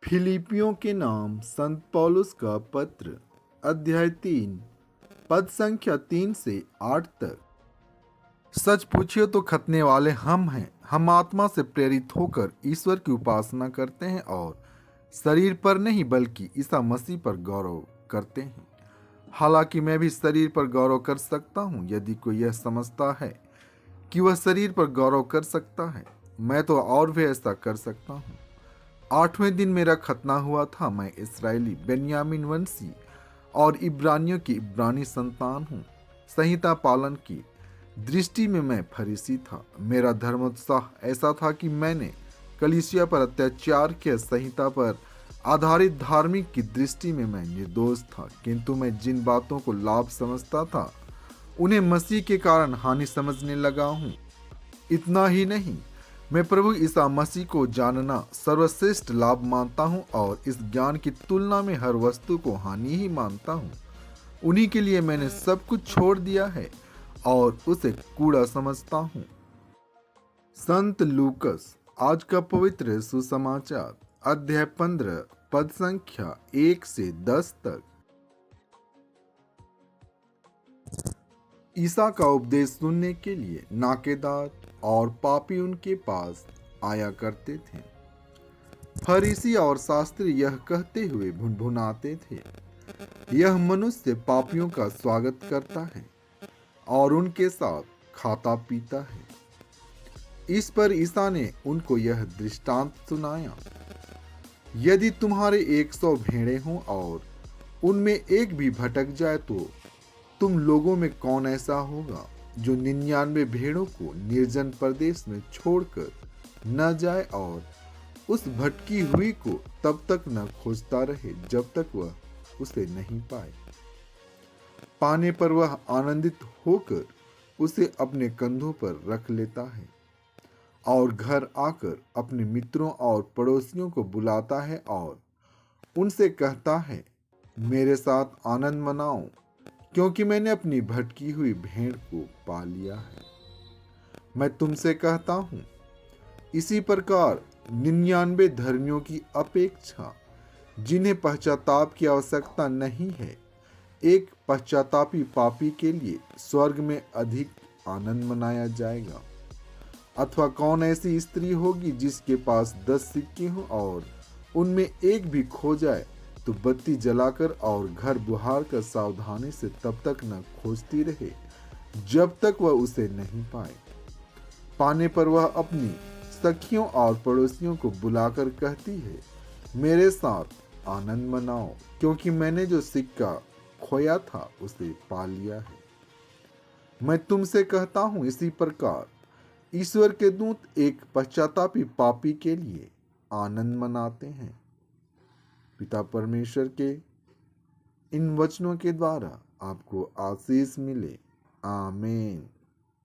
फिलिपियों के नाम संत पौलुस का पत्र अध्याय 3 पद संख्या 3 से 8 तक। सच पूछिए तो खतने वाले हम हैं। हम आत्मा से प्रेरित होकर ईश्वर की उपासना करते हैं और शरीर पर नहीं बल्कि ईसा मसीह पर गौरव करते हैं। हालांकि मैं भी शरीर पर गौरव कर सकता हूँ। यदि कोई यह समझता है कि वह शरीर पर गौरव कर सकता है, मैं तो और भी ऐसा कर सकता हूँ। 8वें दिन मेरा खतना हुआ था। मैं इस्राएली बेन्यामीन वंशी और इब्रानियों की इब्रानी संतान हूँ। संहिता पालन की दृष्टि में मैं फरीसी था। मेरा धर्मोत्साह ऐसा था कि मैंने कलीसिया पर अत्याचार किया। संहिता पर आधारित धार्मिक की दृष्टि में मैं निर्दोष था, किंतु मैं जिन बातों को लाभ समझता था उन्हें मसीह के कारण हानि समझने लगा हूँ। इतना ही नहीं, मैं प्रभु ईसा मसीह को जानना सर्वश्रेष्ठ लाभ मानता हूँ और इस ज्ञान की तुलना में हर वस्तु को हानि ही मानता हूँ। उन्हीं के लिए मैंने सब कुछ छोड़ दिया है और उसे कूड़ा समझता हूँ। संत लूकस आज का पवित्र सुसमाचार अध्याय 15 पद संख्या 1 से 10 तक। ईसा का उपदेश सुनने के लिए नाकेदार और पापी उनके पास आया करते थे। फरीसी और शास्त्री यह कहते हुए भुनभुनाते थे, यह मनुष्य पापियों का स्वागत करता है और उनके साथ खाता पीता है। इस पर ईसा ने उनको यह दृष्टांत सुनाया, यदि तुम्हारे 100 भेड़ें हों और उनमें एक भी भटक जाए तो तुम लोगों में कौन ऐसा होगा जो 99 भेड़ों को निर्जन प्रदेश में छोड़कर न जाए और उस भटकी हुई को तब तक न खोजता रहे जब तक वह उसे नहीं पाए। पाने पर वह आनंदित होकर उसे अपने कंधों पर रख लेता है और घर आकर अपने मित्रों और पड़ोसियों को बुलाता है और उनसे कहता है, मेरे साथ आनंद मनाओ, क्योंकि मैंने अपनी भटकी हुई भेड़ को पा लिया है। मैं तुमसे कहता हूं, इसी प्रकार 99 धर्मियों की अपेक्षा जिन्हें पश्चाताप की आवश्यकता नहीं है, एक पश्चातापी पापी के लिए स्वर्ग में अधिक आनंद मनाया जाएगा। अथवा कौन ऐसी स्त्री होगी जिसके पास 10 सिक्के हों और उनमें एक भी खो जाए तो बत्ती जलाकर और घर बुहार कर सावधानी से तब तक न खोजती रहे जब तक वह उसे नहीं पाए। पाने पर वह अपनी सखियों और पड़ोसियों को बुलाकर कहती है, मेरे साथ आनंद मनाओ, क्योंकि मैंने जो सिक्का खोया था उसे पा लिया है। मैं तुमसे कहता हूं, इसी प्रकार ईश्वर के दूत एक पश्चातापी पापी के लिए आनंद मनाते हैं। पिता परमेश्वर के इन वचनों के द्वारा आपको आशीष मिले। आमीन।